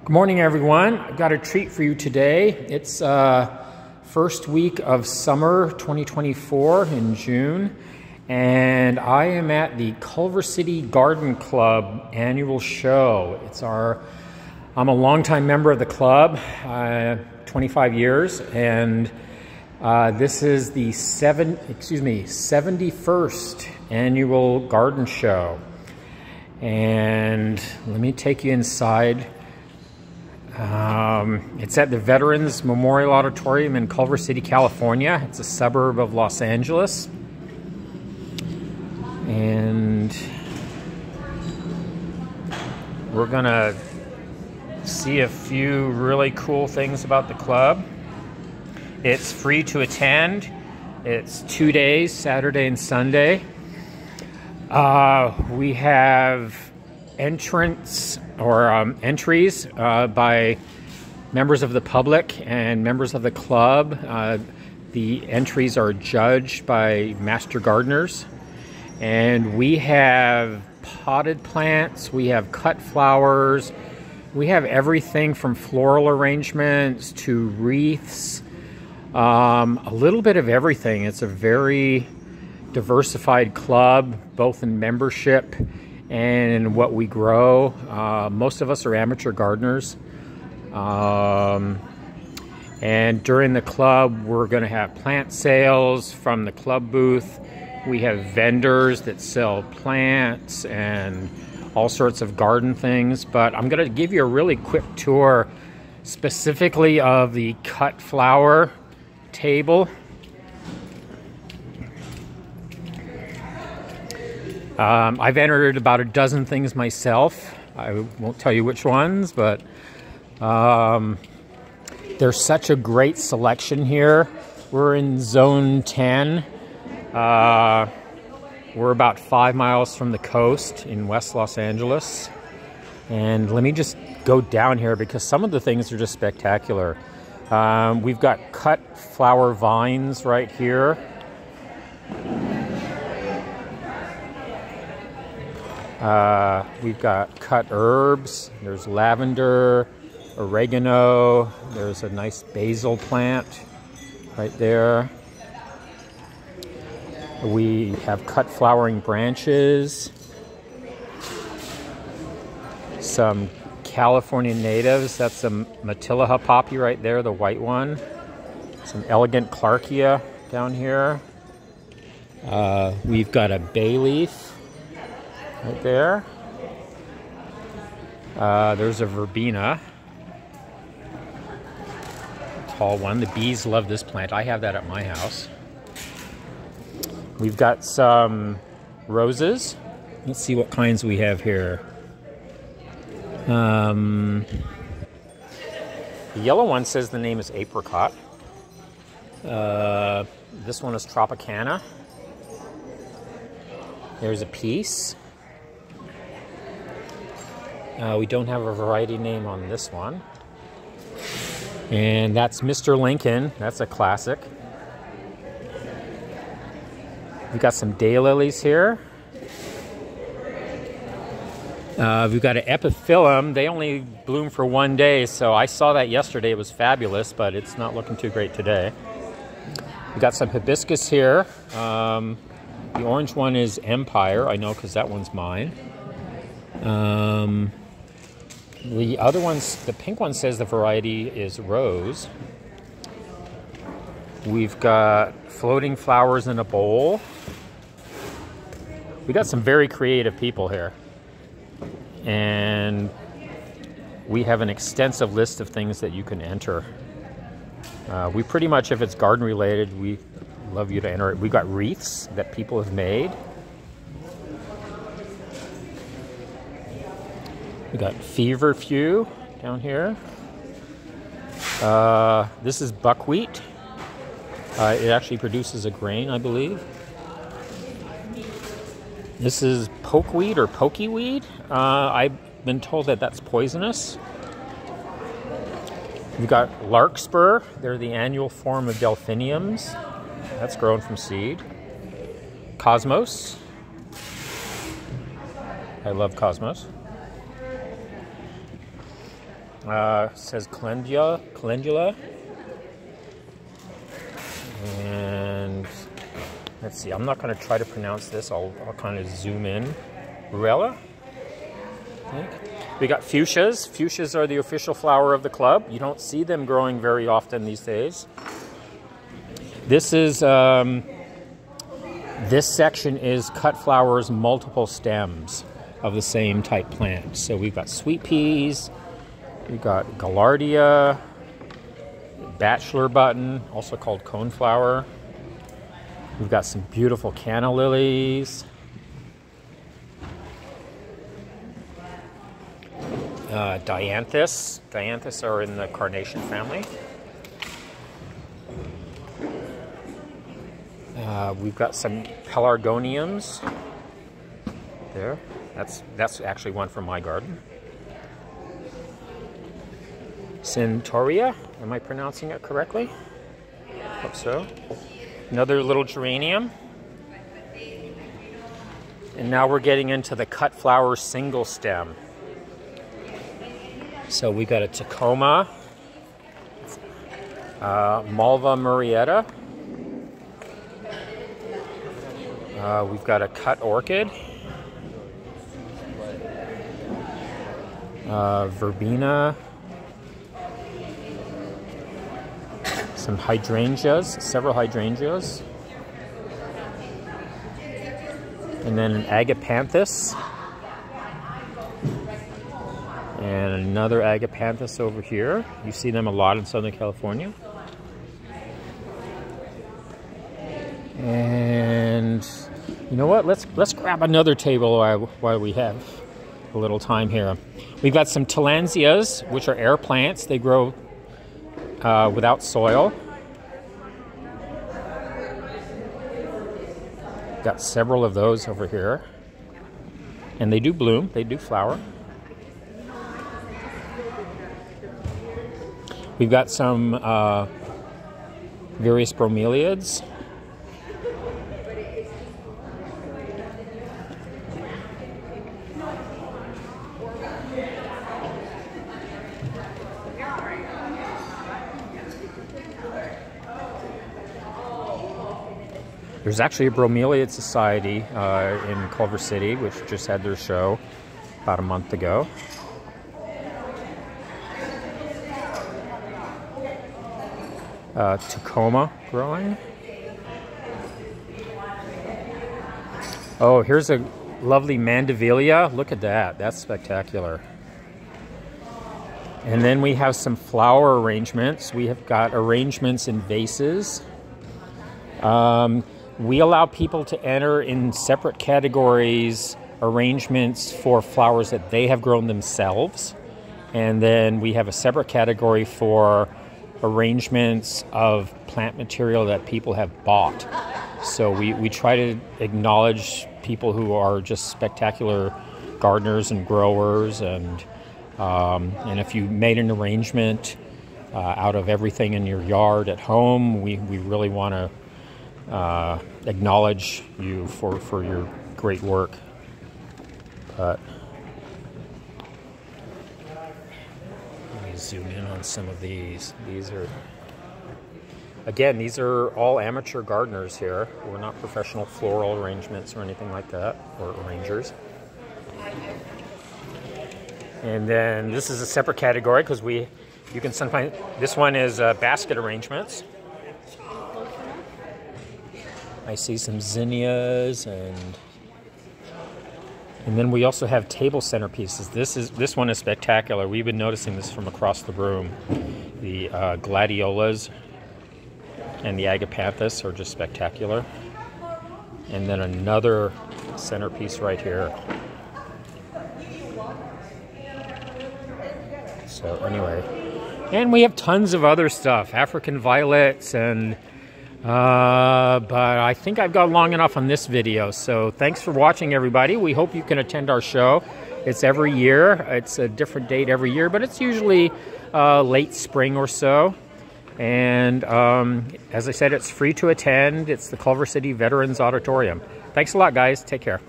Good morning, everyone. I've got a treat for you today. It's first week of summer 2024 in June, and I am at the Culver City Garden Club annual show. I'm a longtime member of the club, 25 years, and this is the 71st annual garden show. And let me take you inside. It's at the Veterans Memorial Auditorium in Culver City, California. It's a suburb of Los Angeles. And we're gonna see a few really cool things about the club. It's free to attend. It's 2 days, Saturday and Sunday. We have entries by members of the public and members of the club. The entries are judged by master gardeners, and we have potted plants, we have cut flowers, we have everything from floral arrangements to wreaths, a little bit of everything. It's a very diversified club, both in membership and what we grow. Most of us are amateur gardeners. And during the club, we're going to have plant sales from the club booth. We have vendors that sell plants and all sorts of garden things. But I'm going to give you a really quick tour specifically of the cut flower table. I've entered about a dozen things myself. I won't tell you which ones, but there's such a great selection here. We're in zone 10. We're about 5 miles from the coast in West Los Angeles. And let me just go down here because some of the things are just spectacular. We've got cut flower vines right here. We've got cut herbs. There's lavender, oregano. There's a nice basil plant right there. We have cut flowering branches. Some California natives. That's a Matilaha poppy right there, the white one. Some elegant Clarkia down here. We've got a bay leaf right there. There's a verbena, a tall one. The bees love this plant. I have that at my house. We've got some roses. Let's see what kinds we have here. The yellow one says the name is apricot. This one is Tropicana. There's a piece. We don't have a variety name on this one. And that's Mr. Lincoln. That's a classic. We've got some daylilies here. We've got an epiphyllum. They only bloom for 1 day, so I saw that yesterday. It was fabulous, but it's not looking too great today. We've got some hibiscus here. The orange one is Empire. I know because that one's mine. The other ones, the pink one says the variety is Rose. We've got floating flowers in a bowl. We got some very creative people here. And we have an extensive list of things that you can enter. We pretty much, if it's garden related, we love you to enter it. We've got wreaths that people have made. We got feverfew down here. This is buckwheat. It actually produces a grain, I believe. This is pokeweed or pokeweed. I've been told that that's poisonous. We've got larkspur. They're the annual form of delphiniums. That's grown from seed. Cosmos. I love cosmos. Says calendula. And let's see, I'm not going to try to pronounce this. I'll kind of zoom in. Ruella, I think. We got fuchsias. Fuchsias are the official flower of the club. You don't see them growing very often these days. This is, this section is cut flowers, multiple stems of the same type plant. So we've got sweet peas, we've got gaillardia, bachelor button, also called coneflower. We've got some beautiful canna lilies. Dianthus. Dianthus are in the carnation family. We've got some pelargoniums there. That's actually one from my garden. Centaurea, am I pronouncing it correctly? Hope so. Another little geranium. And now we're getting into the cut flower single stem. So we got a Tacoma, Malva murrieta. We've got a cut orchid, verbena, some hydrangeas, several hydrangeas, and then an agapanthus, and another agapanthus over here. You see them a lot in Southern California. And you know what? Let's grab another table while we have a little time here. We've got some tillandsias, which are air plants. They grow without soil. Got several of those over here. And they do bloom, they do flower. We've got some various bromeliads. There's actually a bromeliad society in Culver City, which just had their show about a month ago. Tacoma growing. Oh, here's a lovely mandevillia. Look at that. That's spectacular. And then we have some flower arrangements. We have got arrangements in vases. We allow people to enter in separate categories arrangements for flowers that they have grown themselves. And then we have a separate category for arrangements of plant material that people have bought. So we try to acknowledge people who are just spectacular gardeners and growers, and if you made an arrangement out of everything in your yard at home, we really want to acknowledge you for your great work. But let me zoom in on some of these. These are all amateur gardeners here. We're not professional floral arrangements or anything like that, or arrangers. And then this is a separate category because you can sometimes, this one is basket arrangements. I see some zinnias, and then we also have table centerpieces. This one is spectacular. We've been noticing this from across the room. The gladiolas and the agapanthus are just spectacular. And then another centerpiece right here. So anyway, and we have tons of other stuff, African violets, and but I think I've got long enough on this video. So thanks for watching, everybody. We hope you can attend our show. It's every year. It's a different date every year, but it's usually late spring or so. And as I said, it's free to attend. It's the Culver City Veterans Auditorium. Thanks a lot, guys. Take care.